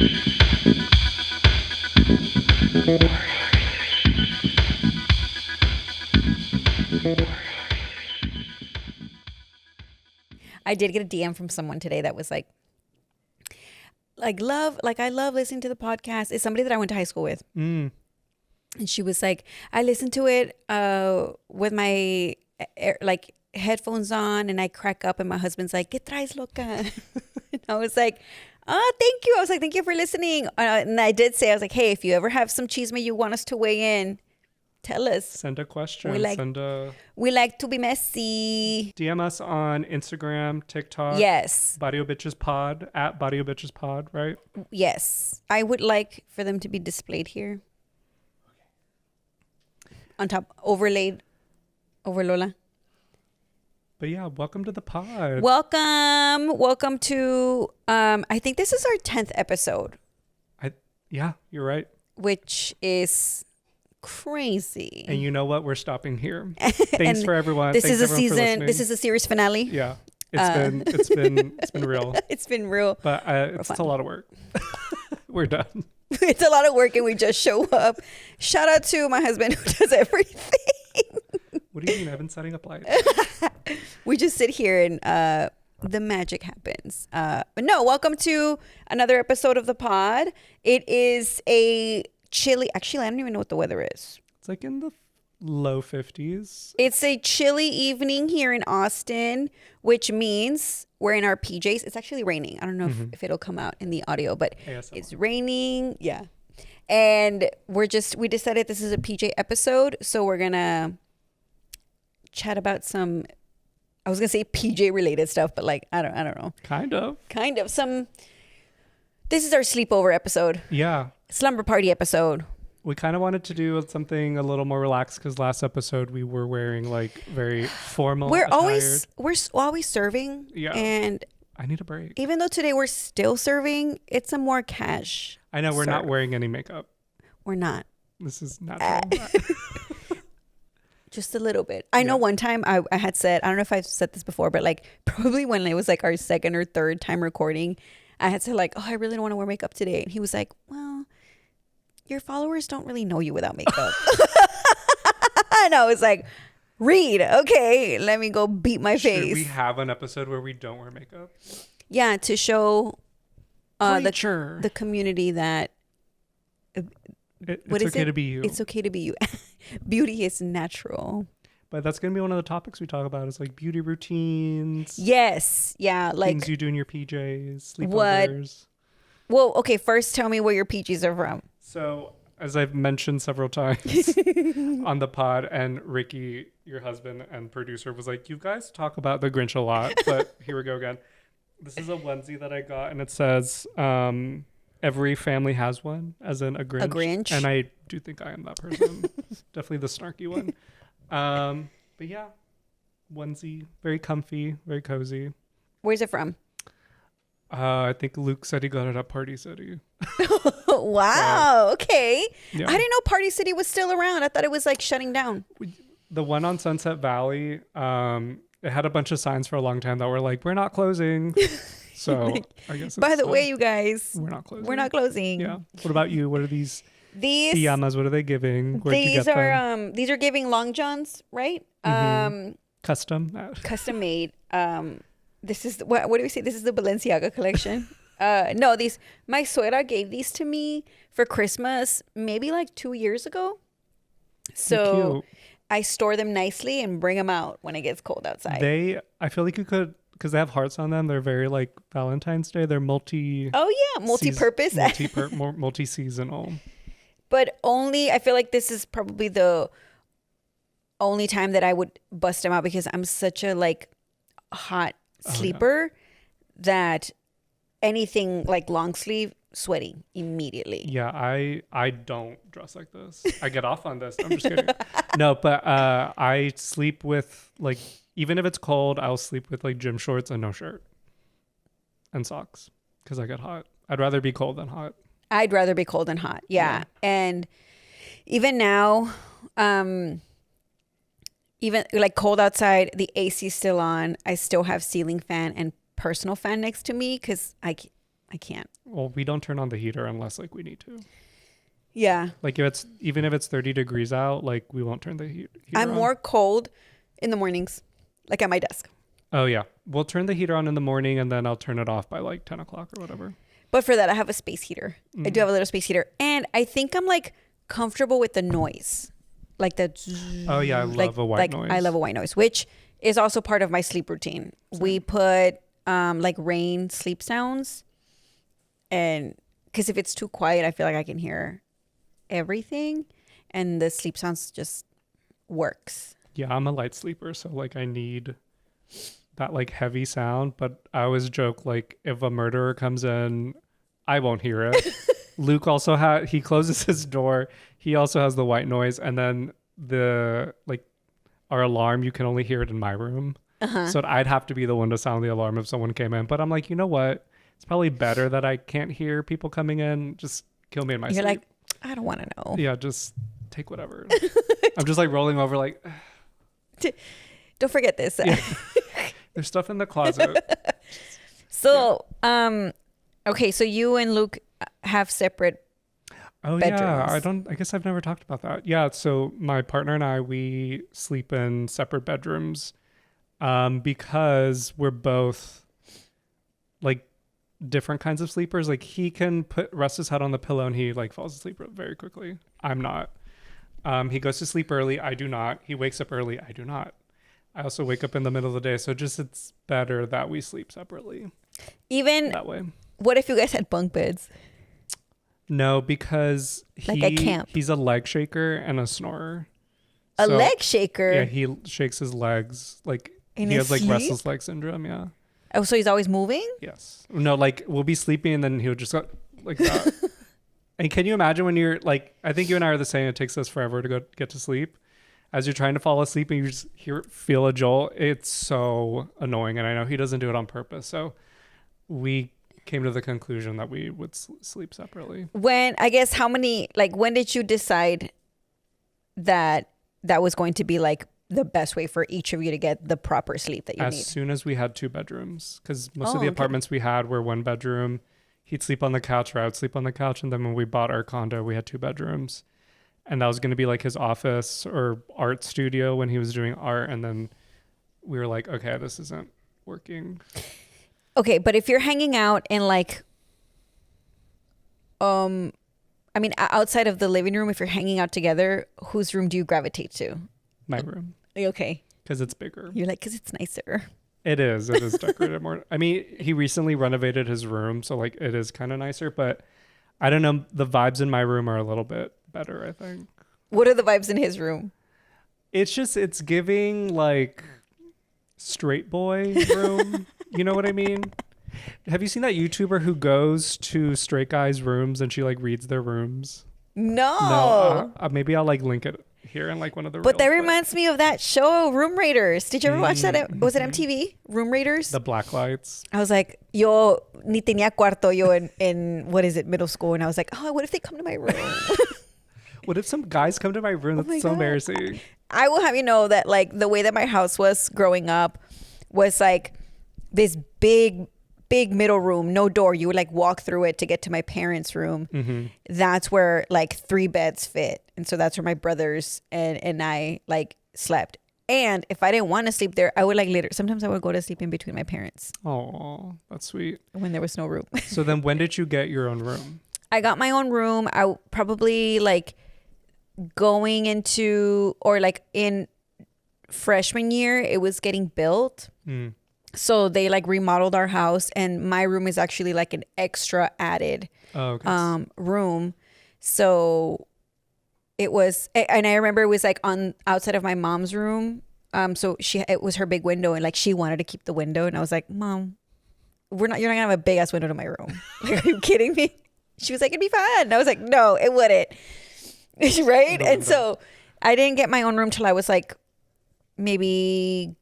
I did get a DM from someone today that was like love, like I love listening to the podcast. It's somebody that I went to high school with. And she was like, I listened to it with my like headphones on and I crack up and my husband's like, ¿Qué traes, loca? And I was like, oh, thank you. I was like, thank you for listening. And I did say, I was like, hey, if you ever have some chisme you want us to weigh in, tell us. Send a question. We like to be messy. DM us on Instagram, TikTok. Yes. Barrio Bitches Pod, at Barrio Bitches Pod, right? Yes. I would like for them to be displayed here. On top, overlaid over Lola. But yeah, welcome to the pod. Welcome to, I think this is our 10th episode. Yeah, you're right. Which is crazy. And you know what? We're stopping here. Thanks for everyone. This Thanks is a everyone season. This is a series finale. Yeah, it's been real. It's been real. But it's a lot of work. We're done. It's a lot of work, and we just show up. Shout out to my husband who does everything. What do you mean? I've been setting up lights. We just sit here and the magic happens. But no, welcome to another episode of the pod. It is a chilly. Actually, I don't even know what the weather is. It's like in the low 50s. It's a chilly evening here in Austin, which means we're in our PJs. It's actually raining. I don't know if it'll come out in the audio, but it's raining. Yeah. And we decided this is a PJ episode. So we're going to chat about some, I was going to say PJ related stuff, but like, I don't know. Kind of. This is our sleepover episode. Yeah. Slumber party episode. We kind of wanted to do something a little more relaxed because last episode we were wearing like very formal. We're always serving. Yeah. And I need a break. Even though today we're still serving, it's a more cash. I know we're not wearing any makeup. We're not. This is natural. Just a little bit. I know one time I had said, I don't know if I've said this before, but like probably when it was like our second or third time recording, I had said like, oh, I really don't want to wear makeup today. And he was like, well, your followers don't really know you without makeup. And I was like, Reed, okay, let me go beat my face. Should we have an episode where we don't wear makeup? Yeah, to show the community that it's okay to be you. It's okay to be you. Beauty is natural. But that's going to be one of the topics we talk about is like beauty routines. Yes. Yeah. Like things you do in your PJs, sleepovers. Well, okay. First, tell me where your PJs are from. So, as I've mentioned several times on the pod, and Ricky, your husband and producer, was like, you guys talk about the Grinch a lot, but here we go again. This is a onesie that I got, and it says, every family has one, as in a Grinch. A Grinch. And I do think I am that person. Definitely the snarky one. But yeah, onesie, very comfy, very cozy. Where's it from? I think Luke said he got it at Party City. Wow. Okay. Yeah. I didn't know Party City was still around. I thought it was like shutting down. The one on Sunset Valley, it had a bunch of signs for a long time that were like, we're not closing. So I guess. By the way, you guys, we're not closing. We're not closing. Yeah. What about you? What are these? These pijamas, what are they giving? Where'd you get them? These are giving long johns, right? Custom made. This is what do we say? This is the Balenciaga collection. No, my suegra gave these to me for Christmas maybe like 2 years ago. So I store them nicely and bring them out when it gets cold outside. I feel like you could, because they have hearts on them. They're very like Valentine's Day. They're multi-purpose, multi-seasonal. But I feel like this is probably the only time that I would bust them out because I'm such a like hot sleeper that anything like long sleeve, sweating immediately. Yeah, I don't dress like this. I get off on this. I'm just kidding. No, but I sleep with like, even if it's cold, I'll sleep with like gym shorts and no shirt and socks because I get hot. I'd rather be cold than hot. Yeah. And even now, even like cold outside, the AC is still on. I still have ceiling fan and personal fan next to me because I can't. Well, we don't turn on the heater unless like we need to. Yeah. Like even if it's 30 degrees out, like we won't turn the heater I'm on. more cold in the mornings, like at my desk. Oh yeah. We'll turn the heater on in the morning and then I'll turn it off by like 10 o'clock or whatever. But for that, I have a space heater. I do have a little space heater. And I think I'm like comfortable with the noise. Like the... Oh yeah, I love a white noise. I love a white noise, which is also part of my sleep routine. Same. We put like rain sleep sounds. And because if it's too quiet, I feel like I can hear everything. And the sleep sounds just works. Yeah, I'm a light sleeper. So like I need that like heavy sound. But I always joke like if a murderer comes in, I won't hear it. Luke also he closes his door. He also has the white noise, and then our alarm, you can only hear it in my room. So I'd have to be the one to sound the alarm if someone came in. But I'm like, you know what? It's probably better that I can't hear people coming in. Just kill me in my sleep. You're like, I don't want to know. Yeah, just take whatever. I'm just like rolling over like. Don't forget this. Yeah. There's stuff in the closet. So, okay, so you and Luke have separate bedrooms. Yeah, I guess I've never talked about that. Yeah, so my partner and I, we sleep in separate bedrooms because we're both like different kinds of sleepers. Like he can rest his head on the pillow and he like falls asleep very quickly. I'm not. He goes to sleep early. I do not. He wakes up early. I do not. I also wake up in the middle of the day. So just it's better that we sleep separately. Even that way. What if you guys had bunk beds? No, because he's a leg shaker and a snorer. A leg shaker? Yeah, he shakes his legs. Like he has like restless leg syndrome, yeah. Oh, so he's always moving? Yes. No, like we'll be sleeping and then he'll just go like that. And can you imagine when you're like, I think you and I are the same, it takes us forever to get to sleep. As you're trying to fall asleep and you just feel a jolt, it's so annoying. And I know he doesn't do it on purpose. So we came to the conclusion that we would sleep separately. When did you decide that was going to be like the best way for each of you to get the proper sleep that you need? As soon as we had 2 bedrooms, because most of the apartments we had were 1 bedroom. He'd sleep on the couch or I would sleep on the couch. And then when we bought our condo, we had 2 bedrooms. And that was going to be like his office or art studio when he was doing art. And then we were like, okay, this isn't working. Okay, but if you're hanging out in like, outside of the living room, if you're hanging out together, whose room do you gravitate to? My room. Okay. Because it's bigger. You're like, because it's nicer. It is decorated more. I mean, he recently renovated his room, so like it is kind of nicer, but I don't know. The vibes in my room are a little bit better, I think. What are the vibes in his room? It's giving like straight boy room. You know what I mean? Have you seen that YouTuber who goes to straight guys' rooms and she like reads their rooms? No. Maybe I'll like link it here in like one of the But that reminds me of that show, Room Raiders. Did you ever watch that? Was it MTV? Room Raiders? The black lights. I was like, yo ni tenía cuarto yo in what is it, middle school. And I was like, oh, what if they come to my room? What if some guys come to my room? That's so embarrassing. I will have you know that like the way that my house was growing up was like this big middle room, no door. You would like walk through it to get to my parents' room. Mm-hmm. That's where like 3 beds fit. And so that's where my brothers and I like slept. And if I didn't want to sleep there, I would like sometimes I would go to sleep in between my parents. Oh, that's sweet. When there was no room. So then when did you get your own room? I got my own room. I probably like going into or like in freshman year, it was getting built. Mm. So they like remodeled our house and my room is actually like an extra added room. So it was, and I remember it was like on outside of my mom's room. So it was her big window and like she wanted to keep the window. And I was like, Mom, you're not gonna have a big ass window to my room. Like, are you kidding me? She was like, it'd be fun. And I was like, no, it wouldn't. Right. And so I didn't get my own room till I was like maybe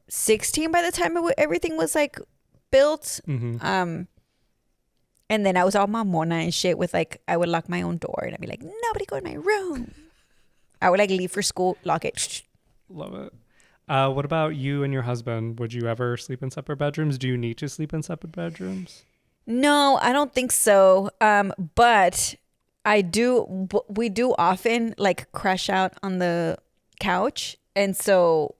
16 by the time everything was like built. Mm-hmm. And then I was all mamona and shit with like, I would lock my own door and I'd be like, nobody go in my room. I would like leave for school, lock it. Love it. What about you and your husband? Would you ever sleep in separate bedrooms? Do you need to sleep in separate bedrooms? No, I don't think so. But we do often like crash out on the couch. And so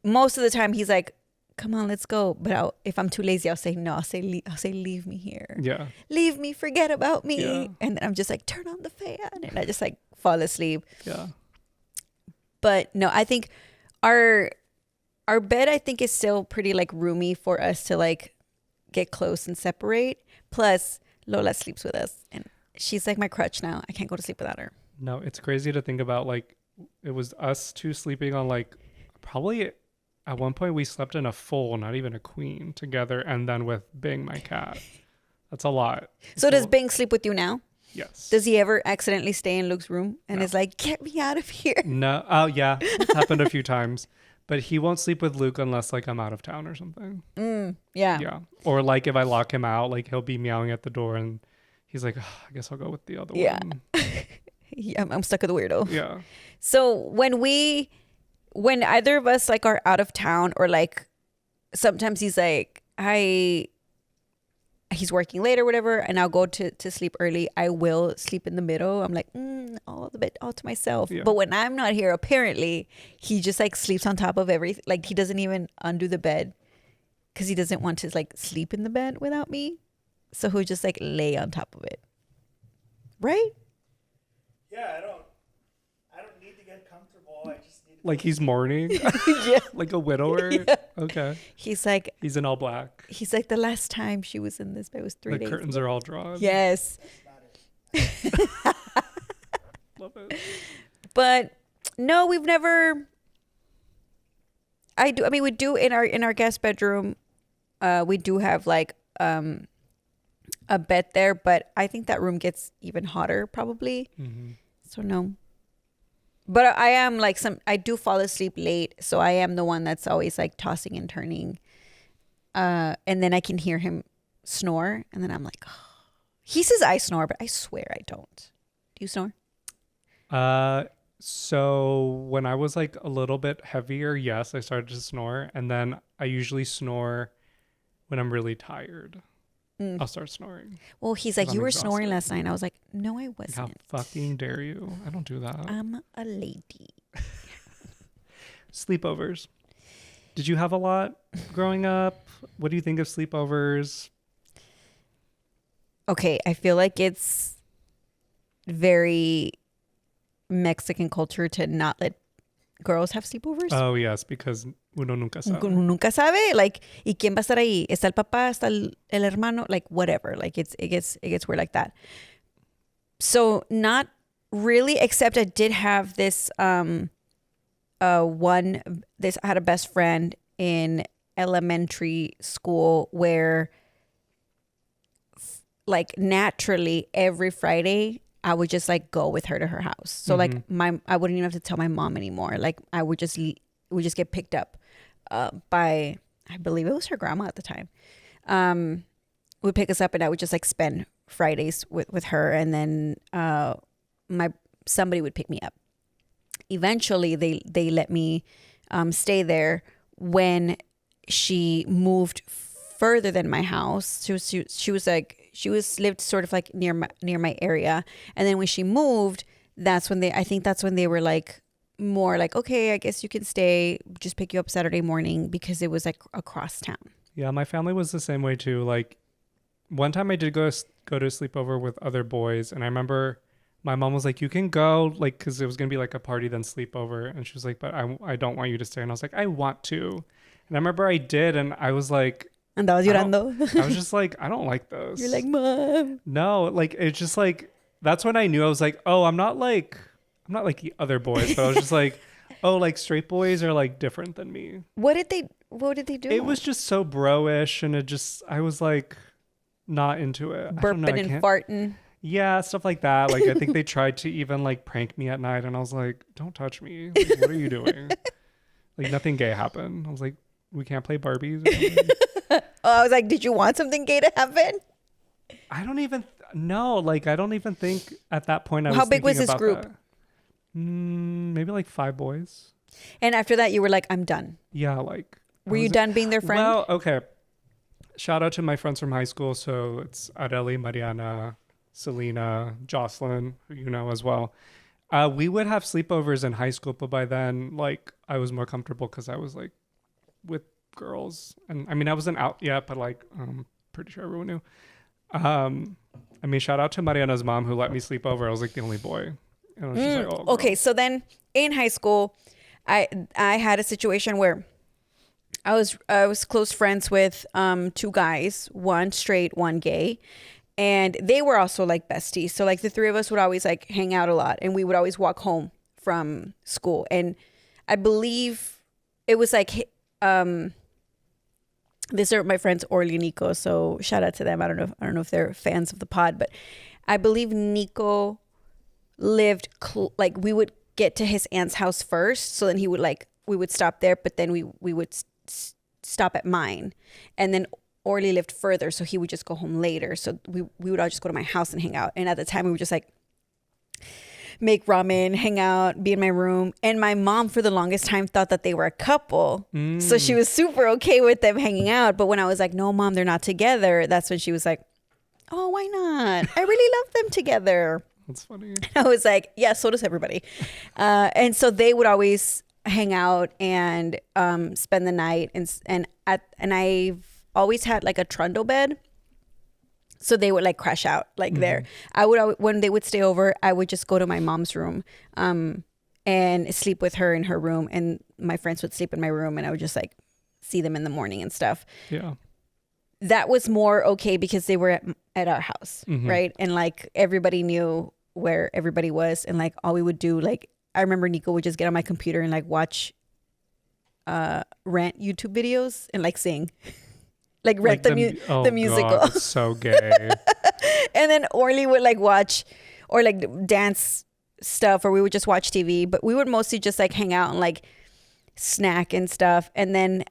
most of the time he's like, come on, let's go. But if I'm too lazy, I'll say no. I'll say leave me here. Yeah. Leave me, forget about me. Yeah. And then I'm just like, turn on the fan. And I just like fall asleep. Yeah. But no, I think our bed, I think, is still pretty like roomy for us to like get close and separate. Plus, Lola sleeps with us, and she's like my crutch now. I can't go to sleep without her. No, it's crazy to think about. Like, it was us two sleeping on like probably at one point we slept in a full, not even a queen, together, and then with Bing, my cat. That's a lot. So does Bing sleep with you now? Yes. Does he ever accidentally stay in Luke's room and is like, get me out of here? No. Oh yeah, it's happened a few times. But he won't sleep with Luke unless like I'm out of town or something. Yeah. Yeah. Or like if I lock him out, like he'll be meowing at the door and he's like, oh, I guess I'll go with the other one. Yeah, I'm stuck with the weirdo. Yeah. So when either of us like are out of town or like sometimes he's like, he's working late or whatever, and I'll go to sleep early, I will sleep in the middle. I'm like, all to myself. Yeah. But when I'm not here, apparently he just like sleeps on top of everything. Like he doesn't even undo the bed because he doesn't want to like sleep in the bed without me. So he'll just like lay on top of it. Right? Yeah, I don't need to get comfortable. I just need to Like he's mourning. Yeah. Like a widower. Yeah. Okay. He's like, He's in all black. he's like, the last time she was in this bed was 3 The days. curtains are all drawn. Yes. Love it. But no, we've never. I mean, we do in our guest bedroom. We do have like a bed there, but I think that room gets even hotter probably. Mm-hmm. So no. But I am like I do fall asleep late, so I am the one that's always like tossing and turning. And then I can hear him snore, and then I'm like, oh. He says I snore, but I swear I don't. Do you snore? So when I was like a little bit heavier, yes, I started to snore, and then I usually snore when I'm really tired. I'll start snoring. Well, he's like, I'm you were exhausted. snoring last night. And I was like, no, I How wasn't. fucking dare you? I don't do that. I'm a lady. Sleepovers. Did you have a lot growing up? What do you think of sleepovers? Okay, I feel like it's very Mexican culture to not let girls have sleepovers. Oh yes, because uno nunca sabe. Uno nunca sabe, like, ¿y quién va a estar ahí? ¿Está el papá? ¿Está el hermano? Like, whatever. Like, it gets weird like that. So not really, except I did have this I had a best friend in elementary school where like naturally every Friday I would just like go with her to her house. So like I wouldn't even have to tell my mom anymore. Like we just get picked up by, I believe it was her grandma at the time. Would pick us up, and I would just like spend Fridays with her, and then somebody would pick me up. Eventually they let me stay there when she moved further than my house. She lived sort of like near my area, and then when she moved, that's when they were like more like, okay, I guess you can stay, just pick you up Saturday morning, because it was like across town. Yeah, my family was the same way too. Like one time I did go to a sleepover with other boys, and I remember my mom was like, you can go, like, because it was gonna be like a party then sleepover, and she was like, but I don't want you to stay. And I was like, I want to. And I remember I did, and I was like, Andabas llorando. I was just like, I don't like this. You're like, Mom. No, like it's just like, that's when I knew. I was like, oh, I'm not like the other boys, but I was just like, oh, like straight boys are like different than me. What did they do? It was just so bro-ish, and I was like not into it. Burping and farting. Yeah, stuff like that. Like I think they tried to even like prank me at night, and I was like, don't touch me. Like, what are you doing? Like nothing gay happened. I was like, we can't play Barbies or something. I was like, did you want something gay to happen? I don't even know. Like I don't even think at that point I was How big was thinking this about group? that. Maybe like 5 boys. And after that, you were like, I'm done. Yeah, like. Were you done being their friend? Well, okay. shout out to my friends from high school. So it's Adeli, Mariana, Selena, Jocelyn, who you know as well. We would have sleepovers in high school, but by then, like, I was more comfortable because I was like with girls, and I mean, I wasn't out yet, but like, pretty sure everyone knew. I mean, shout out to Mariana's mom who let me sleep over. I was like the only boy, and I was just like, oh, Okay, girl. so then in high school, I had a situation where I was close friends with two guys, one straight, one gay, and they were also like besties. So like the three of us would always like hang out a lot, and we would always walk home from school. And I believe it was like these are my friends Orly and Nico, so shout out to them. I don't know if they're fans of the pod, but I believe Nico lived like we would get to his aunt's house first, so then he would like we would stop there, but then we would stop at mine, and then Orly lived further, so he would just go home later. So we would all just go to my house and hang out. And at the time, we would just like make ramen, hang out, be in my room. And my mom, for the longest time, thought that they were a couple. So she was super okay with them hanging out. But when I was like, no, Mom, they're not together, that's when she was like, oh, why not? I really love them together. That's funny. I was like, yeah, so does everybody. And so they would always hang out and spend the night. And I've always had like a trundle bed. So they would like crash out like there. I would, when they would stay over, I would just go to my mom's room and sleep with her in her room. And my friends would sleep in my room, and I would just like see them in the morning and stuff. Yeah. That was more okay because they were at our house, right? And like everybody knew where everybody was. And like all we would do, like I remember Nico would just get on my computer and like watch rant YouTube videos and like sing. Like rent the musical. God, it's so gay. And then Orly would like watch or like dance stuff, or we would just watch TV. But we would mostly just like hang out and like snack and stuff. And then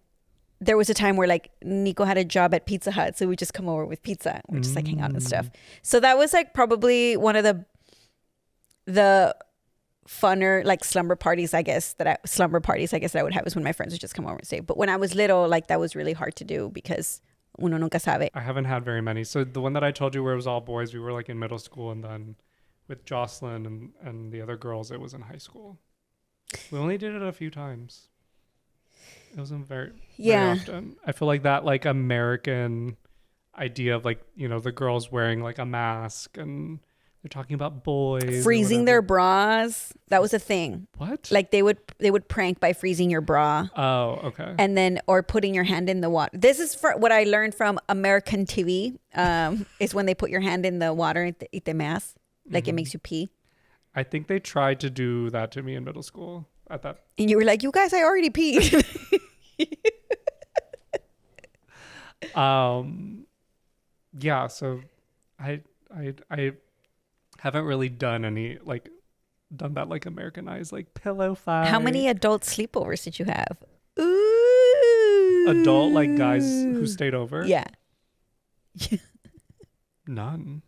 there was a time where like Nico had a job at Pizza Hut, so we just come over with pizza and just like hang out and stuff. So that was like probably one of the funner like slumber parties I guess that I would have, is when my friends would just come over and stay. But when I was little, like that was really hard to do because uno nunca sabe. I haven't had very many. So the one that I told you where it was all boys, we were like in middle school, and then with Jocelyn and the other girls, it was in high school. We only did it a few times. It wasn't very often. I feel like that like American idea of like, you know, the girls wearing like a mask and they're talking about boys freezing their bras. That was a thing. What? Like they would prank by freezing your bra. Oh, okay. And then or putting your hand in the water. This is for what I learned from American TV. Is when they put your hand in the water and eat the mask, like it makes you pee. I think they tried to do that to me in middle school at that. And you were like, "You guys, I already peed." Yeah. So, I haven't really done that like Americanized like pillow fight. How many adult sleepovers did you have? Ooh. Adult like guys who stayed over? Yeah. None.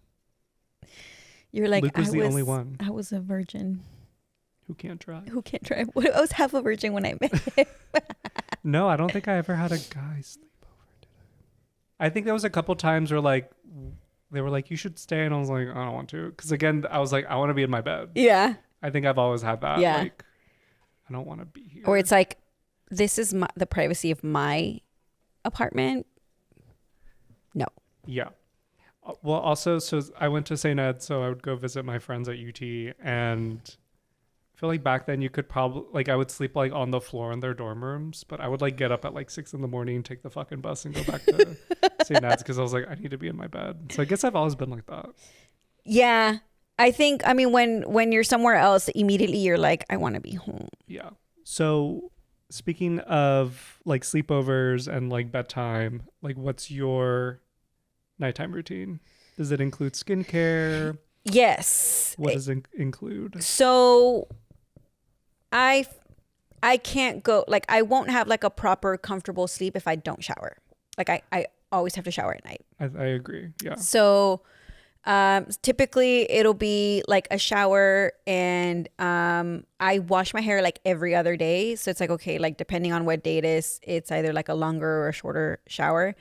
You're like, Luke was the only one. I was a virgin. Who can't drive? Who can't drive? I was half a virgin when I met him. No, I don't think I ever had a guy sleepover, did I? I think there was a couple times where like they were like, you should stay. And I was like, I don't want to. Because again, I was like, I want to be in my bed. Yeah. I think I've always had that. Yeah. Like, I don't want to be here. Or it's like, this is the privacy of my apartment. No. Yeah. Well, also, so I went to St. Ed, so I would go visit my friends at UT. And I feel like back then you could probably, like, I would sleep like on the floor in their dorm rooms. But I would like get up at like 6 a.m, take the fucking bus and go back to St. Ed's because I was like, I need to be in my bed. So I guess I've always been like that. Yeah. I think, I mean, when you're somewhere else, immediately you're like, I want to be home. Yeah. So speaking of like sleepovers and like bedtime, like what's your nighttime routine? Does it include skincare? Yes. What does it include? So I can't go, like, I won't have like a proper comfortable sleep if I don't shower. Like I always have to shower at night. I agree. Yeah. So typically it'll be like a shower, and I wash my hair like every other day. So it's like, okay, like depending on what day it is, it's either like a longer or a shorter shower.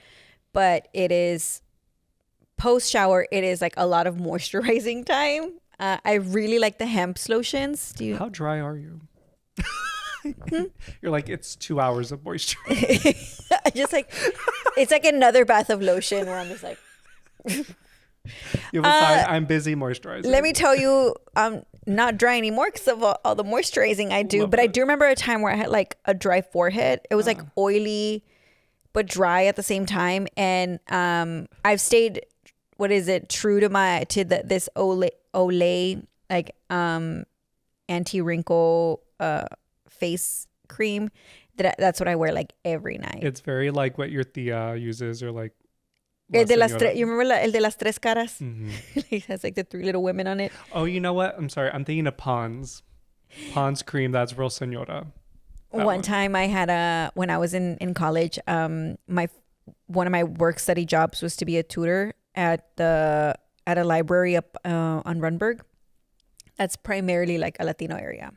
but it is post shower. It is like a lot of moisturizing time. I really like the hemp lotions. Do you? How dry are you? You're like, it's 2 hours of moisture. Just like, it's like another bath of lotion where I'm just like, You'll be fine. I'm busy moisturizing. let me tell you, I'm not dry anymore because of all the moisturizing I do. But I do remember a time where I had like a dry forehead. It was like oily, but dry at the same time. And I've stayed, true to this Olay like anti-wrinkle face cream. That's what I wear like every night. It's very like what your tia uses, or like You remember el de las tres caras? Mm-hmm. It has like the 3 little women on it. Oh, you know what? I'm sorry. I'm thinking of Pond's cream. That's real senora. One time I had when I was in college, one of my work study jobs was to be a tutor at a library up on Runberg. That's primarily like a Latino area.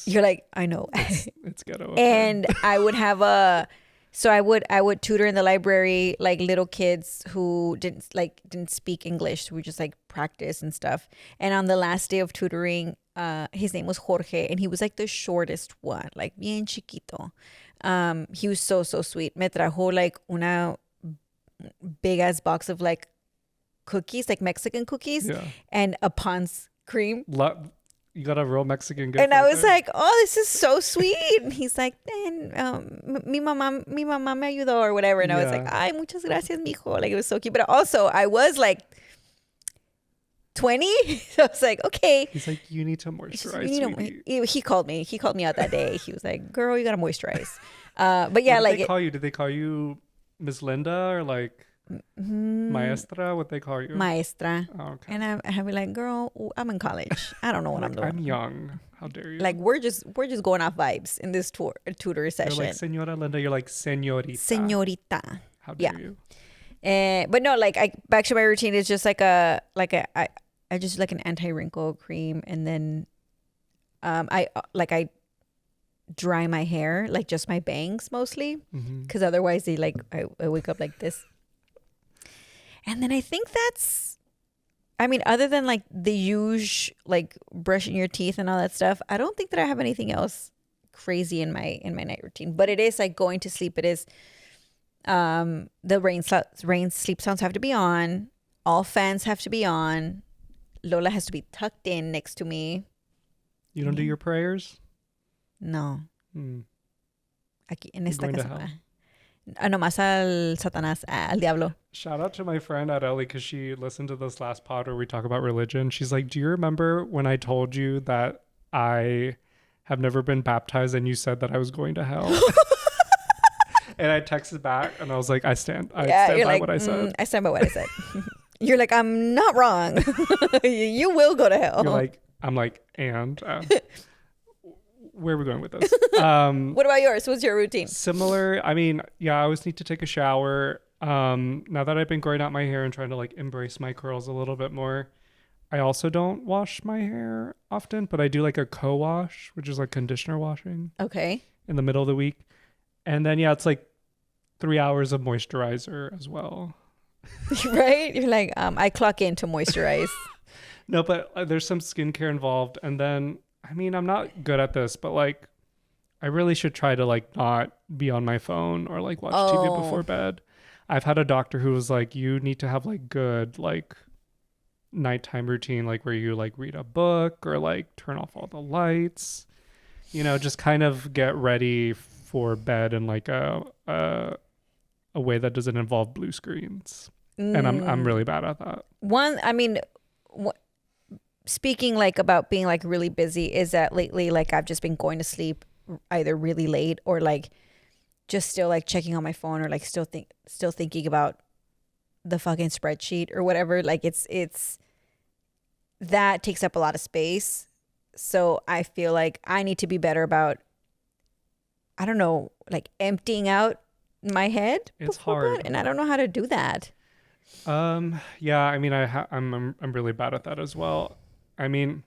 You're like, I know. It's ghetto. And I would have I would tutor in the library like little kids who didn't speak English. We just like practice and stuff. And on the last day of tutoring, his name was Jorge, and he was like the shortest one, like bien chiquito. He was so sweet. Me trajo like una big ass box of like cookies, like Mexican cookies, and a Pond's cream. You got a real Mexican gift. And I was like, oh, this is so sweet. And he's like, mi mamá me ayudó or whatever. And I was like, ay, muchas gracias, mijo. Like, it was so cute. But also, I was like 20. So I was like, okay. He's like, you need to moisturize. He called me. He called me out that day. He was like, girl, you got to moisturize. But yeah, what did they call you Miss Linda or like maestra? What they call you? Maestra. Oh, okay. And I'd be like, girl, I'm in college. I don't know what I'm doing. I'm young. How dare you? Like, we're just going off vibes in this tutor session. You're like, Senora Linda. You're like, señorita. Señorita. How dare you? But no, like, back to my routine is just I just like an anti-wrinkle cream, and then I dry my hair, like just my bangs mostly, because otherwise they like I wake up like this. And then I think other than like the usual like brushing your teeth and all that stuff, I don't think that I have anything else crazy in my night routine. But it is like going to sleep. It is the rain sleep sounds have to be on. All fans have to be on. Lola has to be tucked in next to me. You don't do your prayers? No. Aquí en esta casa. Nomás al Satanás, al diablo. Shout out to my friend Adeli, because she listened to this last pod where we talk about religion. She's like, do you remember when I told you that I have never been baptized and you said that I was going to hell? And I texted back and I was like, I stand by what I said. I stand by what I said. You're like, I'm not wrong. You will go to hell. You're like, I'm like, and where are we going with this? What about yours? What's your routine? Similar. I mean, I always need to take a shower. Now that I've been growing out my hair and trying to like embrace my curls a little bit more, I also don't wash my hair often, but I do like a co-wash, which is like conditioner washing. Okay. In the middle of the week. And then, it's like 3 hours of moisturizer as well. Right? You're like, I clock in to moisturize. No, but there's some skincare involved. And then, I mean, I'm not good at this, but like, I really should try to like not be on my phone or like watch TV before bed. I've had a doctor who was like, you need to have like good like nighttime routine, like where you like read a book or like turn off all the lights, just kind of get ready for bed in like a way that doesn't involve blue screens. And I'm really bad at that. Speaking like about being like really busy, is that lately like I've just been going to sleep either really late or like just still like checking on my phone or like still thinking about the fucking spreadsheet or whatever. Like it's that takes up a lot of space. So I feel like I need to be better about, I don't know, like emptying out my head. It's hard, and I don't know how to do that. Yeah, I mean, I'm really bad at that as well. I mean,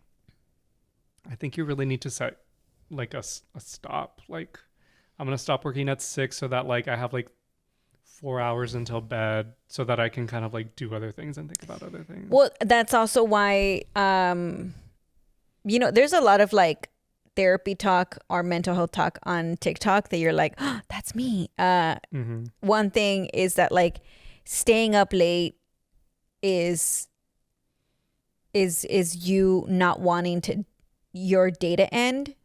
I think you really need to set like a stop. Like, I'm gonna stop working at 6 so that like I have like 4 hours until bed so that I can kind of like do other things and think about other things. Well, that's also why, there's a lot of like therapy talk or mental health talk on TikTok that you're like, oh, that's me. One thing is that like staying up late is you not wanting to your day to end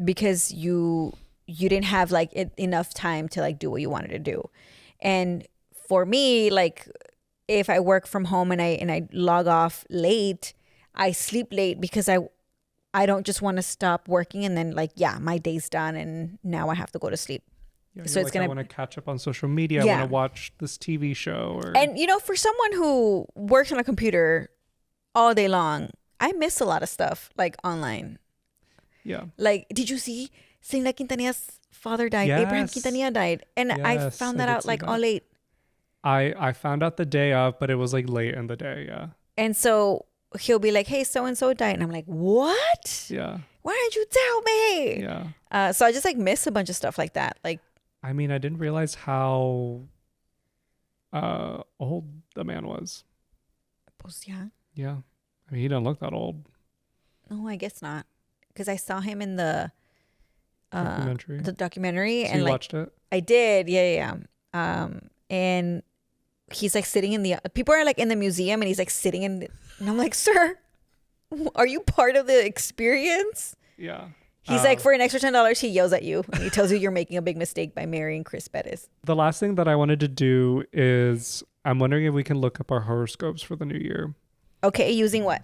because you didn't have like enough time to like do what you wanted to do. And for me, like if I work from home and I log off late, I sleep late because I don't just want to stop working and then like, yeah, my day's done and now I have to go to sleep. Yeah, so it's like, gonna. I want to catch up on social media. Yeah. I want to watch this TV show. And for someone who works on a computer all day long, I miss a lot of stuff like online. Yeah. Like, did you see Selena Quintanilla's father died? Yes. Abraham Quintanilla died, and I found that out like all late. I found out the day of, but it was like late in the day. Yeah. And so he'll be like, "Hey, so and so died," and I'm like, "What? Yeah. Why didn't you tell me?" Yeah. So I just like miss a bunch of stuff like that. Like, I mean, I didn't realize how old the man was. pues yeah. Yeah. I mean, he doesn't look that old. No, I guess not. Because I saw him in the Documentary. documentary, So and you like watched it? I did, yeah. And he's like sitting in the people are like in the museum, and he's like sitting in, and I'm like, "Sir, are you part of the experience?" Yeah. He's like, for an extra $10, he yells at you and he tells you you're making a big mistake by marrying Chris Bettis. The last thing that I wanted to do is I'm wondering if we can look up our horoscopes for the new year. Okay, using what?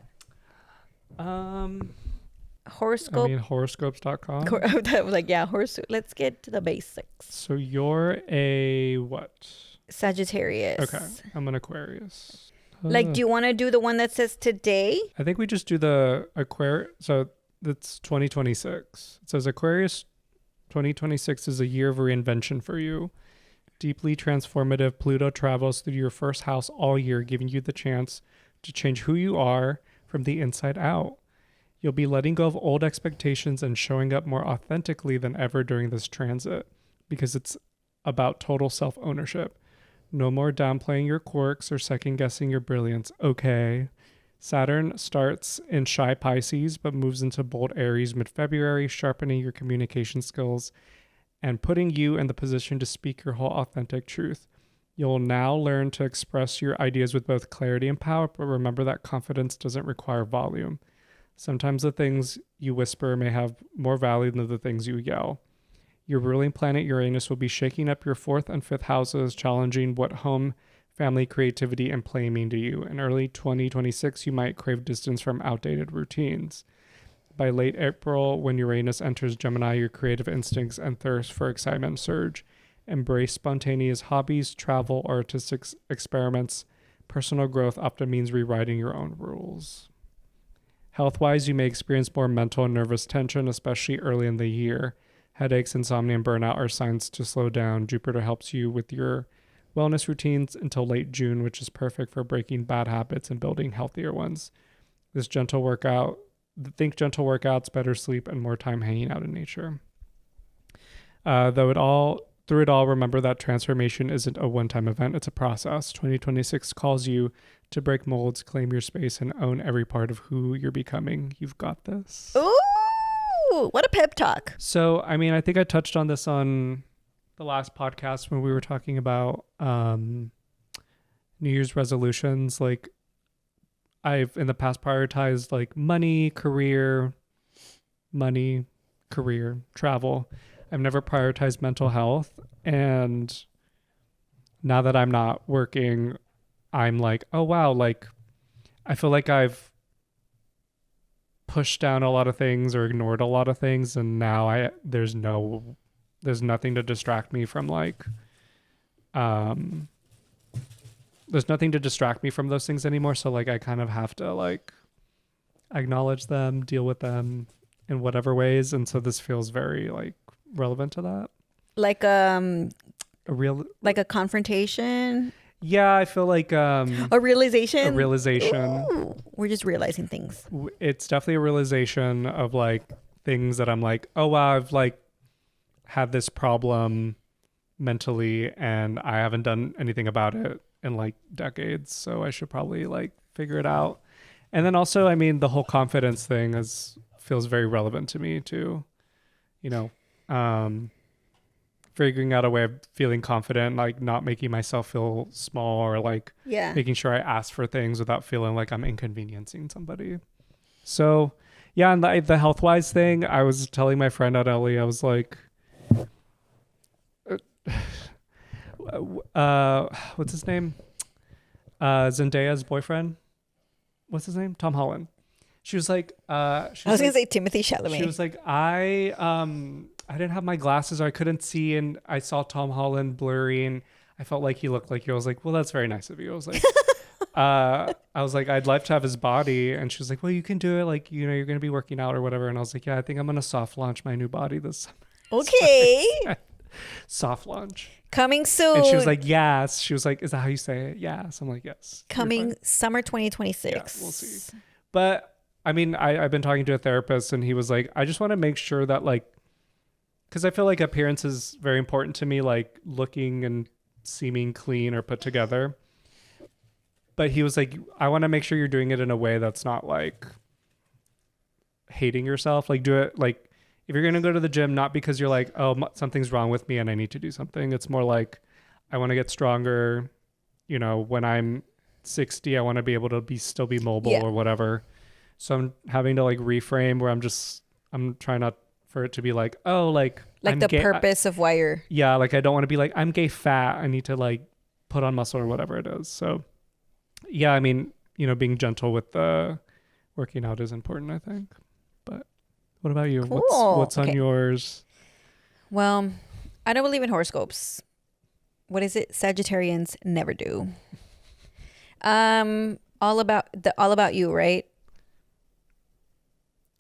Horoscope. I mean, horoscopes.com. Like, yeah, horoscope. Let's get to the basics. So you're a what? Sagittarius. Okay, I'm an Aquarius. Like, do you want to do the one that says today? I think we just do the Aquarius. So that's 2026. It says Aquarius 2026 is a year of reinvention for you. Deeply transformative, Pluto travels through your first house all year, giving you the chance to change who you are from the inside out. You'll be letting go of old expectations and showing up more authentically than ever during this transit because it's about total self-ownership. No more downplaying your quirks or second-guessing your brilliance. Okay. Saturn starts in shy Pisces but moves into bold Aries mid-February, sharpening your communication skills and putting you in the position to speak your whole authentic truth. You'll now learn to express your ideas with both clarity and power, but remember that confidence doesn't require volume. Sometimes the things you whisper may have more value than the things you yell. Your ruling planet Uranus will be shaking up your 4th and 5th houses, challenging what home, family, creativity, and play mean to you. In early 2026, you might crave distance from outdated routines. By late April, when Uranus enters Gemini, your creative instincts and thirst for excitement surge. Embrace spontaneous hobbies, travel, or artistic experiments. Personal growth often means rewriting your own rules. Health-wise, you may experience more mental and nervous tension, especially early in the year. Headaches, insomnia, and burnout are signs to slow down. Jupiter helps you with your wellness routines until late June, which is perfect for breaking bad habits and building healthier ones. Think gentle workouts, better sleep, and more time hanging out in nature. Through it all, remember that transformation isn't a one-time event, it's a process. 2026 calls you to break molds, claim your space, and own every part of who you're becoming. You've got this. Ooh, what a pep talk. So, I mean, I think I touched on this on the last podcast when we were talking about New Year's resolutions. Like, I've in the past prioritized like money, career, travel. I've never prioritized mental health. And now that I'm not working, I'm like, oh wow, like I feel like I've pushed down a lot of things or ignored a lot of things, and now there's nothing to distract me from like there's nothing to distract me from those things anymore. So like I kind of have to like acknowledge them, deal with them in whatever ways. And so this feels very like relevant to that. Like a confrontation. Yeah, I feel like a realization. Ooh, we're just realizing things. It's definitely a realization of like things that I'm like, oh wow, I've like had this problem mentally, and I haven't done anything about it in like decades, so I should probably like figure it out. And then also, I mean, the whole confidence thing feels very relevant to me too. You know, figuring out a way of feeling confident, like not making myself feel small, or like making sure I ask for things without feeling like I'm inconveniencing somebody. So yeah, and the health wise thing, I was telling my friend at Ellie, I was like, what's his name? Zendaya's boyfriend. What's his name? Tom Holland. She was like, I was gonna say Timothy Chalamet. She was like, I didn't have my glasses, or I couldn't see, and I saw Tom Holland blurry, and I felt like he looked like you. I was like, well, that's very nice of you. I was like, I'd love to have his body. And she was like, well, you can do it. Like, you know, you're going to be working out or whatever. And I was like, yeah, I think I'm going to soft launch my new body this summer. Okay. Soft launch. Coming soon. And she was like, yes. She was like, is that how you say it? Yes. I'm like, yes. Coming summer 2026. Yeah, we'll see. But I mean, I've been talking to a therapist, and he was like, I just want to make sure that, like, because I feel like appearance is very important to me, like looking and seeming clean or put together. But he was like, I want to make sure you're doing it in a way that's not like hating yourself. Like, do it like, if you're going to go to the gym, not because you're like, oh, something's wrong with me and I need to do something. It's more like, I want to get stronger. You know, when I'm 60, I want to be able to still be mobile or whatever. So I'm having to like reframe where I'm trying not for it to be like, oh, like I'm the gay, purpose of why you're. Yeah. Like, I don't want to be like, I'm gay fat. I need to like put on muscle or whatever it is. So yeah, I mean, you know, being gentle with the working out is important, I think. But what about you? Cool. What's on yours? Well, I don't believe in horoscopes. What is it? Sagittarians never do. All about you, right?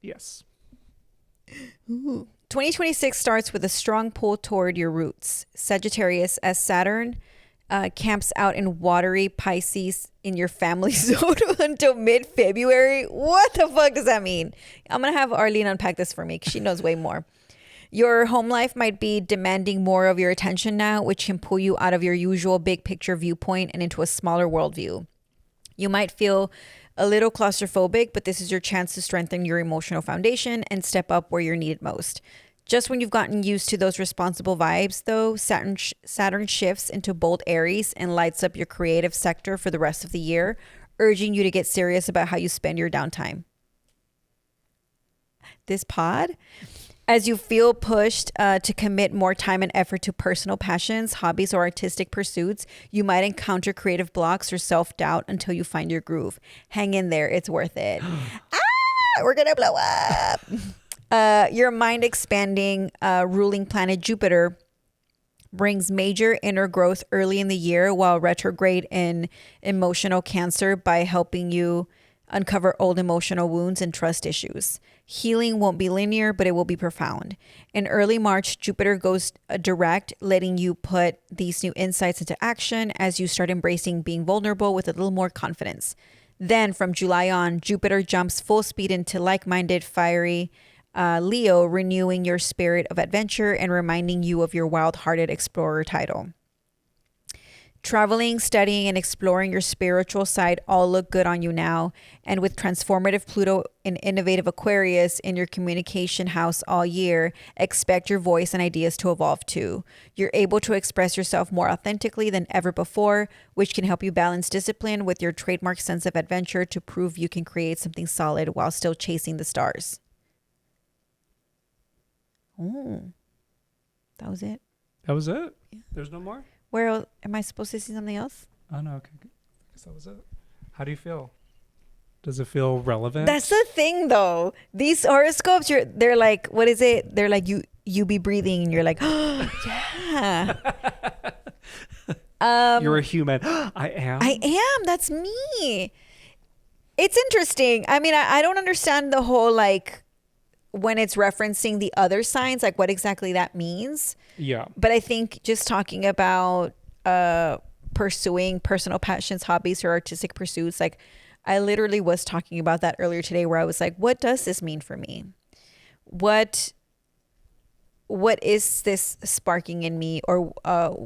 Yes. Ooh. 2026 starts with a strong pull toward your roots. Sagittarius, as Saturn camps out in watery Pisces in your family zone until mid-February. What the fuck does that mean? I'm going to have Arlene unpack this for me because she knows way more. Your home life might be demanding more of your attention now, which can pull you out of your usual big picture viewpoint and into a smaller worldview. You might feel a little claustrophobic, but this is your chance to strengthen your emotional foundation and step up where you're needed most. Just when you've gotten used to those responsible vibes, though, Saturn shifts into bold Aries and lights up your creative sector for the rest of the year, urging you to get serious about how you spend your downtime. This pod, as you feel pushed to commit more time and effort to personal passions, hobbies, or artistic pursuits, you might encounter creative blocks or self-doubt until you find your groove. Hang in there. It's worth it. We're going to blow up. Your mind expanding ruling planet Jupiter brings major inner growth early in the year, while retrograde in emotional Cancer by helping you uncover old emotional wounds and trust issues. Healing won't be linear, but it will be profound. In early March, Jupiter goes direct, letting you put these new insights into action as you start embracing being vulnerable with a little more confidence. Then from July on, Jupiter jumps full speed into like-minded, fiery Leo, renewing your spirit of adventure and reminding you of your wild-hearted explorer title. Traveling, studying, and exploring your spiritual side all look good on you now. And with transformative Pluto and innovative Aquarius in your communication house all year, expect your voice and ideas to evolve too. You're able to express yourself more authentically than ever before, which can help you balance discipline with your trademark sense of adventure to prove you can create something solid while still chasing the stars. Oh, that was it. That was it? Yeah. There's no more? Where am I supposed to see something else? Oh, no. Okay. I guess that was it. How do you feel? Does it feel relevant? That's the thing, though. These horoscopes, they're like, what is it? They're like, you be breathing and you're like, oh, yeah. You're a human. I am. That's me. It's interesting. I mean, I don't understand the whole, like, when it's referencing the other signs, like what exactly that means. Yeah. But I think just talking about pursuing personal passions, hobbies, or artistic pursuits, like I literally was talking about that earlier today where I was like, what does this mean for me? What what is this sparking in me, or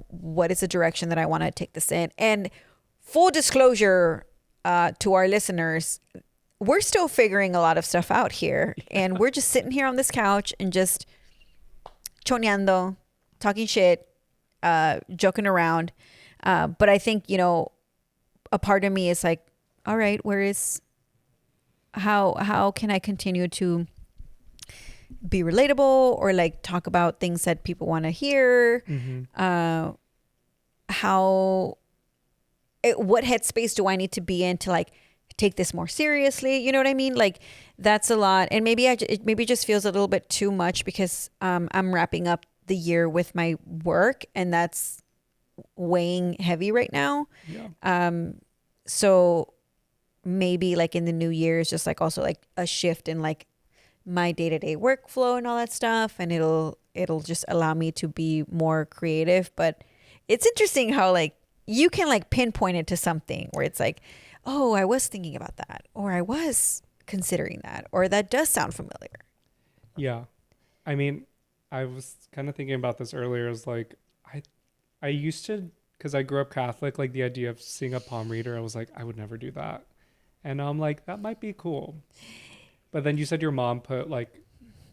what is the direction that I want to take this in? And full disclosure to our listeners, we're still figuring a lot of stuff out here, and we're just sitting here on this couch and just choneando, talking shit, joking around. But I think, you know, a part of me is like, all right, how can I continue to be relatable, or like talk about things that people want to hear? What headspace do I need to be in to like take this more seriously? You know what I mean? Like, that's a lot. And maybe it just feels a little bit too much because I'm wrapping up the year with my work, and that's weighing heavy right now. So maybe like in the new year is just like also like a shift in like my day-to-day workflow and all that stuff, and it'll just allow me to be more creative. But it's interesting how like you can like pinpoint it to something where it's like, oh, I was thinking about that, or I was considering that, or that does sound familiar. Yeah. I mean, I was kind of thinking about this earlier. Is like, I used to, because I grew up Catholic, like the idea of seeing a palm reader, I was like, I would never do that. And I'm like, that might be cool. But then you said your mom put like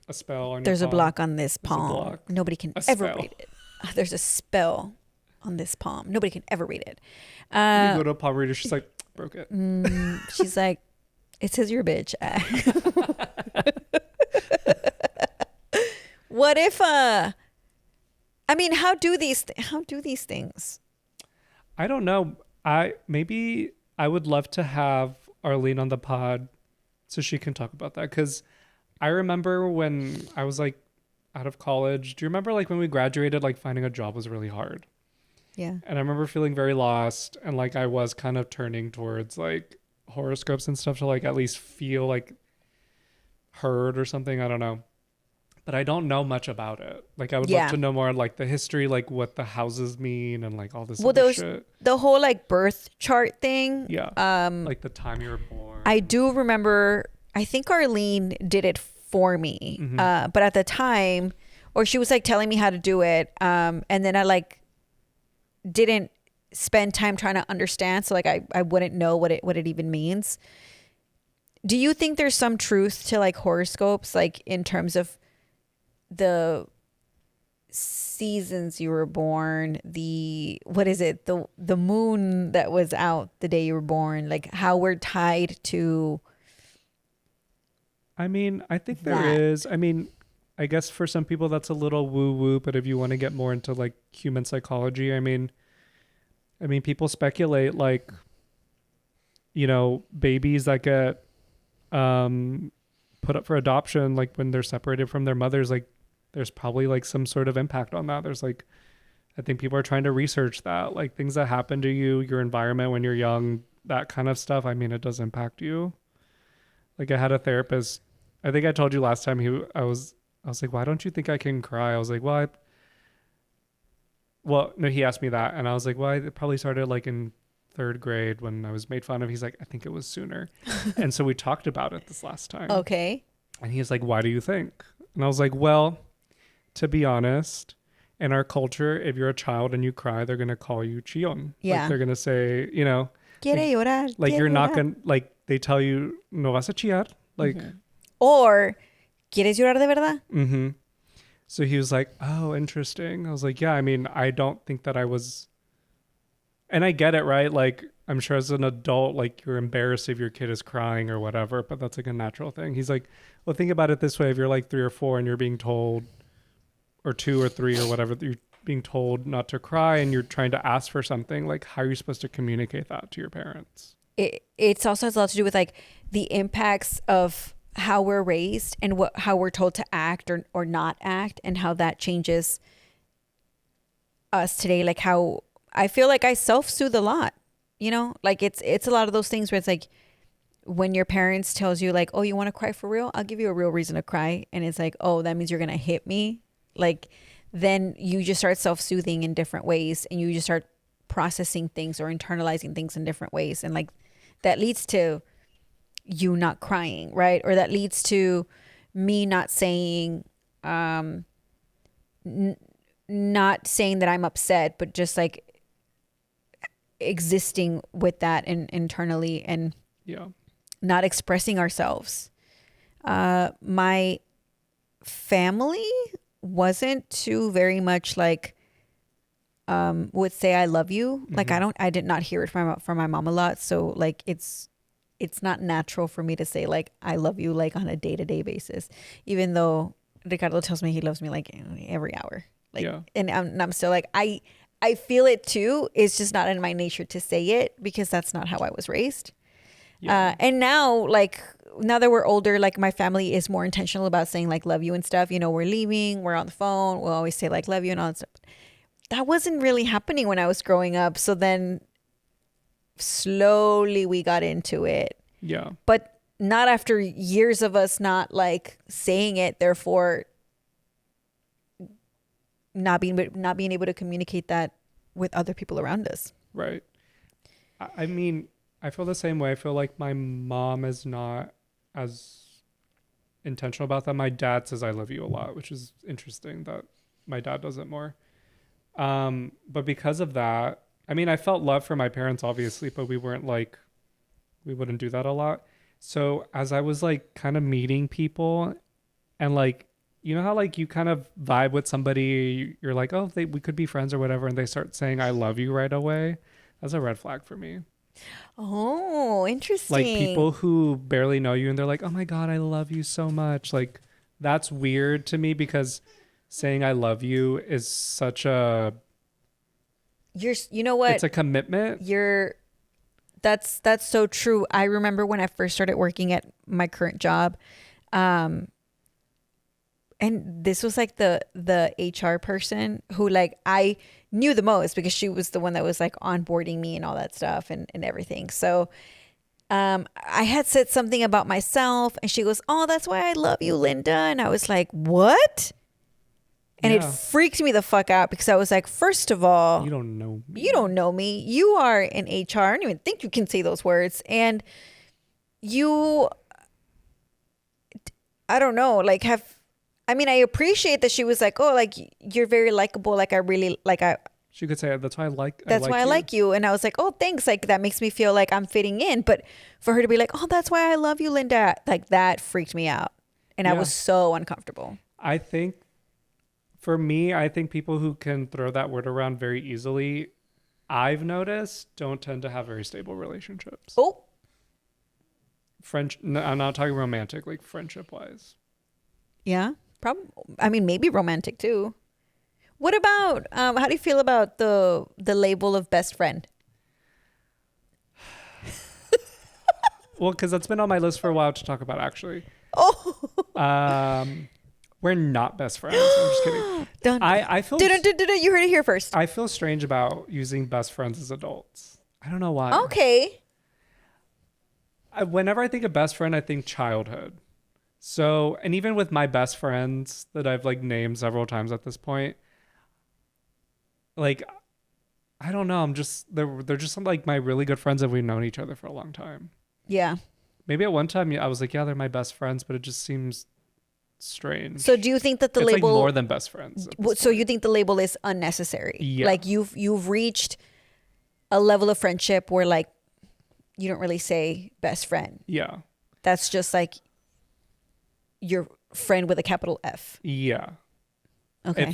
a spell on There's your a palm. block on this palm. Nobody can ever read it. There's a spell on this palm. Nobody can ever read it. You go to a palm reader, she's like, broke it. She's like, it says you're a bitch. What if I mean, how do these things? I don't know. Maybe I would love to have Arlene on the pod so she can talk about that, because I remember when I was like out of college. Do you remember like when we graduated, like finding a job was really hard? Yeah. And I remember feeling very lost, and like I was kind of turning towards like horoscopes and stuff to like at least feel like heard or something. I don't know. But I don't know much about it. Like I would love to know more like the history, like what the houses mean and like all this other shit. The whole like birth chart thing. Yeah. Like the time you were born. I do remember, I think Arlene did it for me. But at the time, or she was like telling me how to do it. And then I like didn't spend time trying to understand. So like I wouldn't know what it even means. Do you think there's some truth to like horoscopes, like in terms of the seasons you were born, the moon that was out the day you were born, like how we're tied to? I mean, I think there is. I mean, I guess for some people that's a little woo woo, but if you want to get more into like human psychology, I mean people speculate like, you know, babies that get put up for adoption, like when they're separated from their mothers, like there's probably like some sort of impact on that. There's like, I think people are trying to research that, like things that happen to you, your environment when you're young, that kind of stuff. I mean, it does impact you. Like I had a therapist, I think I told you last time, I was like, why don't you think I can cry? I was like, no, he asked me that. And I was like, well, it probably started like in 3rd grade when I was made fun of. He's like, I think it was sooner. And so we talked about it this last time. Okay. And he's like, why do you think? And I was like, well, to be honest, in our culture, if you're a child and you cry, they're going to call you chillon. Yeah. Like they're going to say, you know, Quiere llorar. like you're not going to, like they tell you, no vas a chillar. Like, or, ¿quieres llorar de verdad? So he was like, oh, interesting. I was like, yeah, I mean, I don't think that I was, and I get it, right? Like, I'm sure as an adult, like you're embarrassed if your kid is crying or whatever, but that's like a natural thing. He's like, well, think about it this way. If you're like 3 or 4 and you're being told, or 2 or 3 or whatever, you're being told not to cry and you're trying to ask for something, like how are you supposed to communicate that to your parents? It also has a lot to do with like the impacts of how we're raised and how we're told to act or not act, and how that changes us today. Like how I feel like I self-soothe a lot, you know, like it's a lot of those things where it's like when your parents tells you like, oh, you want to cry for real? I'll give you a real reason to cry. And it's like, oh, that means you're going to hit me. Like then you just start self-soothing in different ways, and you just start processing things or internalizing things in different ways. And like that leads to you not crying, right? Or that leads to me not saying, not saying that I'm upset, but just like existing with that internally and Yeah. not expressing ourselves. My family wasn't too very much like would say I love you. Like I did not hear it from my mom a lot. So like it's not natural for me to say like I love you like on a day-to-day basis, even though Ricardo tells me he loves me like every hour. Like Yeah. and I'm still like I feel it too. It's just not in my nature to say it because that's not how I was raised. Yeah. And now like now that we're older, like my family is more intentional about saying like love you and stuff. You know, we're leaving, we're on the phone, we'll always say like love you and all that stuff. That wasn't really happening when I was growing up. So then slowly we got into it. Yeah. But not after years of us not like saying it, therefore not being able to communicate that with other people around us. Right. I mean, I feel the same way. I feel like my mom is not as intentional about that. My dad says I love you a lot, which is interesting that my dad does it more. But because of that, I mean, I felt love for my parents, obviously, but we wouldn't do that a lot. So as I was like kind of meeting people and like, you know how like you kind of vibe with somebody, you're like, oh, we could be friends or whatever. And they start saying, I love you right away. That's a red flag for me. Oh, interesting. Like people who barely know you and they're like, oh my God, I love you so much. Like that's weird to me because saying I love you is such a, you know what? it's a commitment. That's so true. I remember when I first started working at my current job, and this was like the HR person who like I knew the most because she was the one that was like onboarding me and all that stuff and everything. So I had said something about myself and she goes, oh, that's why I love you, Linda. And I was like, what? And it freaked me the fuck out because I was like, first of all, you don't know me. You don't know me. You are in HR. I don't even think you can say those words. And I don't know, like I appreciate that she was like, oh, like you're very likable. Like I really like she could say that's why I like I like you. And I was like, oh, thanks. Like that makes me feel like I'm fitting in. But for her to be like, oh, that's why I love you, Linda. Like that freaked me out. And I was so uncomfortable. I think for me, I think people who can throw that word around very easily, I've noticed, don't tend to have very stable relationships. Oh. No, I'm not talking romantic, like friendship wise. Yeah, probably. I mean, maybe romantic too. What about, how do you feel about the label of best friend? Well, because that's been on my list for a while to talk about, actually. Oh. We're not best friends. I'm just kidding. I feel... You heard it here first. I feel strange about using best friends as adults. I don't know why. Okay. Whenever I think of best friend, I think childhood. So, and even with my best friends that I've like named several times at this point, like, I don't know. They're just some like my really good friends that we've known each other for a long time. Yeah. Maybe at one time I was like, yeah, they're my best friends, but it just seems strange. So do you think that the it's label like more than best friends? So you think the label is unnecessary? Yeah. Like you've reached a level of friendship where like you don't really say best friend. Yeah. That's just like your friend with a capital F. Yeah. Okay. I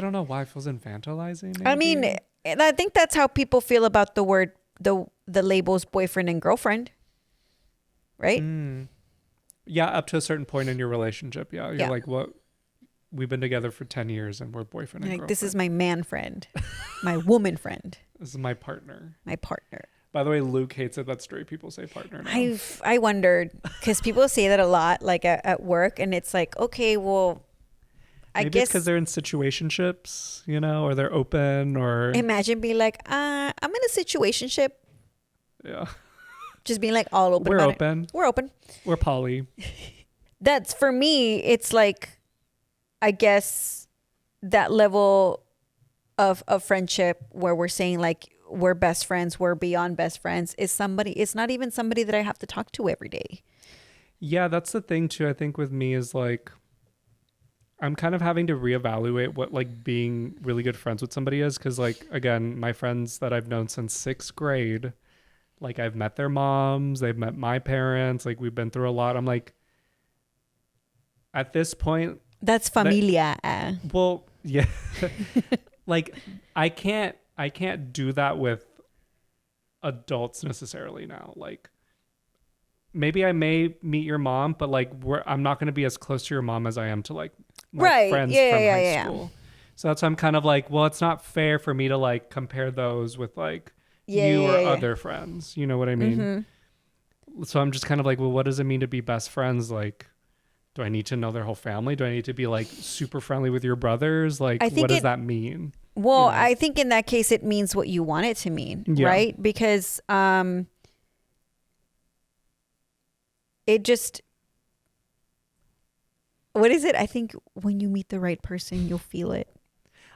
don't know why it feels infantilizing. Maybe. I mean, I think that's how people feel about the word, the labels boyfriend and girlfriend. Right? Yeah, up to a certain point in your relationship. Yeah. You're like, what? We've been together for 10 years and we're boyfriend and girlfriend. This is my man friend, my woman friend. This is my partner. My partner. By the way, Luke hates it that straight people say partner now. I wondered because people say that a lot, like at work, and it's like, okay, well, I Maybe guess it's because they're in situationships, you know, or they're open, or imagine being like, I'm in a situationship. Yeah. Just being like all open. We're about open. We're open. We're poly. That's for me. It's like, I guess that level of friendship where we're saying like we're best friends, we're beyond best friends, is somebody. It's not even somebody that I have to talk to every day. Yeah, that's the thing too. I think with me is like, I'm kind of having to reevaluate what like being really good friends with somebody is. Cause like, again, my friends that I've known since 6th grade, like I've met their moms, they've met my parents, like we've been through a lot. I'm like, at this point, That's familia. well, yeah, like I can't do that with adults necessarily now. Like maybe I may meet your mom, but like I'm not going to be as close to your mom as I am to like my friends from high school. So that's why I'm kind of like, well, it's not fair for me to like compare those with like you or other friends. You know what I mean? Mm-hmm. So I'm just kind of like, well, what does it mean to be best friends? Like, do I need to know their whole family? Do I need to be like super friendly with your brothers? Like, what does that mean? Well, you know? I think in that case, it means what you want it to mean, right? Because it just, what is it? I think when you meet the right person, you'll feel it.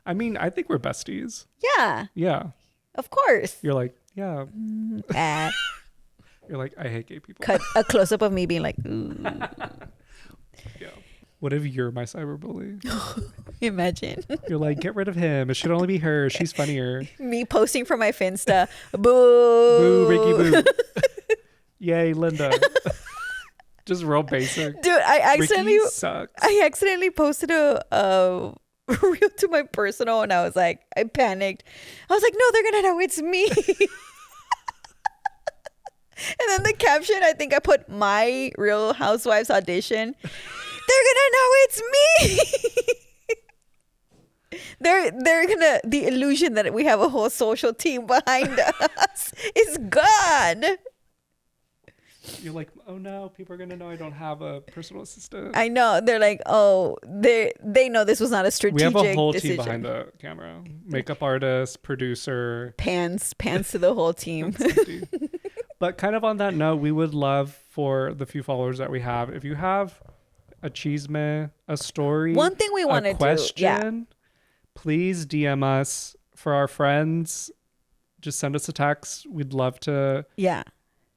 I mean, I think we're besties. Yeah. Yeah. Of course. You're like, yeah. You're like, I hate gay people. Cut a close up of me being like, ooh. Yeah. What if you're my cyberbully? Imagine. You're like, get rid of him. It should only be her. She's funnier. Me posting for my Finsta. Boo. Boo, Ricky boo. Yay, Linda. Just real basic. Dude, I accidentally posted a reel to my personal, and I was like, I panicked. I was like, no, they're gonna know it's me. And then the caption, I think I put my Real Housewives audition. They're gonna know it's me. They're gonna, the illusion that we have a whole social team behind us is gone. You're like, oh no, people are gonna know I don't have a personal assistant. I know. They're like, oh, they know this was not a strategic We have a whole decision. team behind the camera. Makeup artist, producer. Pans to the whole team. But kind of on that note, we would love for the few followers that we have, if you have a chisme, a story, one thing we want to do, please DM us. For our friends, just send us a text. We'd love to. Yeah.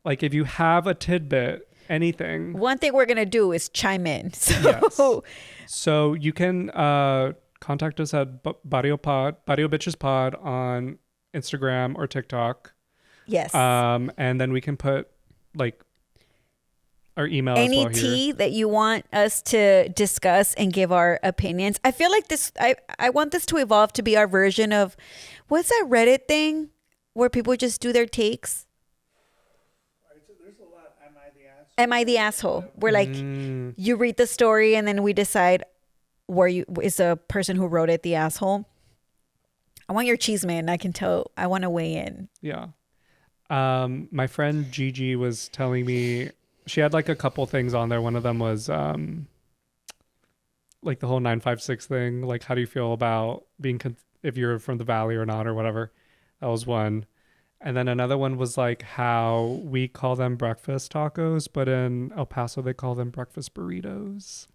Like if you have a tidbit, anything. One thing we're going to do is chime in. So you can contact us at Barrio Bitches Pod on Instagram or TikTok. Yes. And then we can put like our email any as well tea here. That you want us to discuss and give our opinions. I feel like this, I want this to evolve to be our version of, what's that Reddit thing where people just do their takes? There's a lot. Am I the asshole? Where like you read the story and then we decide is the person who wrote it the asshole? I want your cheese man. I can tell. I want to weigh in. Yeah. My friend Gigi was telling me she had like a couple things on there. One of them was like the whole 956 thing. Like, how do you feel about being if you're from the Valley or not or whatever? That was one. And then another one was like how we call them breakfast tacos, but in El Paso they call them breakfast burritos.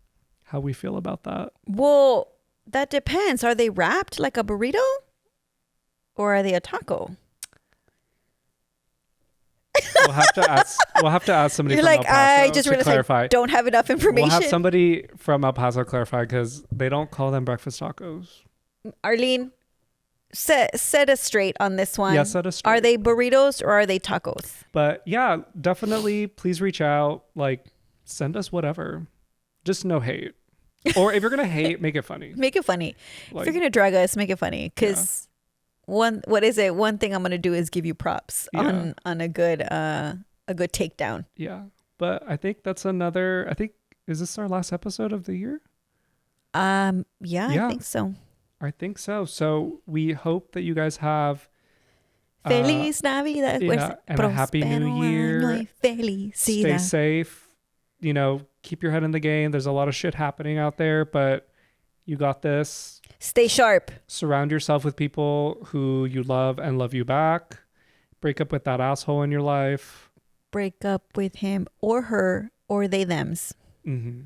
How we feel about that? Well, that depends. Are they wrapped like a burrito, or are they a taco? We'll have to ask somebody. You're from like, El Paso I just realized clarify. I don't have enough information. We'll have somebody from El Paso clarify because they don't call them breakfast tacos. Arlene, set us straight on this one. Yeah, set us straight. Are they burritos or are they tacos? But yeah, definitely please reach out. Like, send us whatever. Just no hate. Or if you're going to hate, make it funny. Make it funny. Like, if you're going to drag us, make it funny. Because one thing I'm going to do is give you props on a good takedown. Yeah. But I think is this our last episode of the year? Yeah, I think so. I think so. So we hope that you guys have Feliz Navidad. And a happy new year. Stay safe. You know, keep your head in the game. There's a lot of shit happening out there, but you got this. Stay sharp. Surround yourself with people who you love and love you back. Break up with that asshole in your life. Break up with him or her or they thems. Mm-hmm.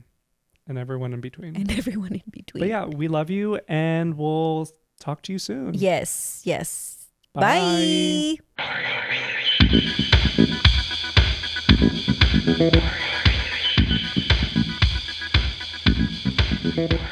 And everyone in between. But yeah, we love you and we'll talk to you soon. Yes. Bye. Bye.